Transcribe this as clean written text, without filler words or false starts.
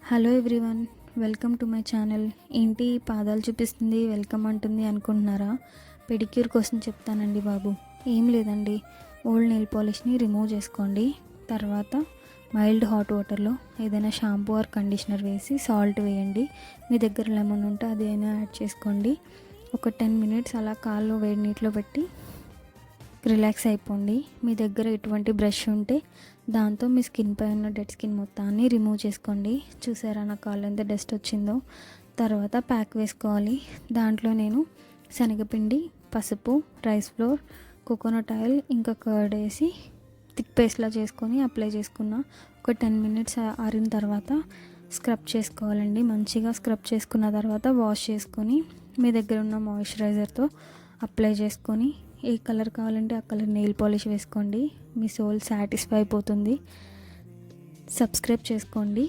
Hello everyone, welcome to my channel. ఏంటి పాదాలు చూపిస్తుంది, వెల్కమ్ అంటుంది అనుకుంటున్నారా? పెడిక్యూర్ కోసం చెప్తానండి బాబు. ఏం లేదండి, ఓల్డ్ నెయిల్ పాలిష్ని రిమూవ్ చేసుకోండి. తర్వాత మైల్డ్ హాట్ వాటర్లో ఏదైనా షాంపూ ఆర్ కండిషనర్ వేసి సాల్ట్ వేయండి. మీ దగ్గర లెమన్ ఉంటే అదైనా యాడ్ చేసుకోండి. ఒక 10 మినిట్స్ అలా కాళ్ళు వేడి నీటిలో పెట్టి రిలాక్స్ అయిపోండి. మీ దగ్గర ఎటువంటి బ్రష్ ఉంటే దాంతో మీ స్కిన్ పై ఉన్న డెడ్ స్కిన్ మొత్తాన్ని రిమూవ్ చేసుకోండి. చూసారా నా కాళ్ళు ఎంత డస్ట్ వచ్చిందో? తర్వాత ప్యాక్ వేసుకోవాలి. దాంట్లో నేను శనగపిండి, పసుపు, రైస్ ఫ్లోర్, కోకోనట్ ఆయిల్ ఇంకా కర్డ్ వేసి థిక్ పేస్ట్లా చేసుకొని అప్లై చేసుకున్న. ఒక 10 మినిట్స్ ఆరిన తర్వాత స్క్రబ్ చేసుకోవాలండి. మంచిగా స్క్రబ్ చేసుకున్న తర్వాత వాష్ చేసుకొని మీ దగ్గర ఉన్న మాయిశ్చరైజర్తో అప్లై చేసుకొని ఏ కలర్ కావాలంటే ఆ కలర్ నెయిల్ పాలిష్ వేసుకోండి. మీ సోల్ సాటిస్ఫై అయిపోతుంది. సబ్స్క్రైబ్ చేసుకోండి.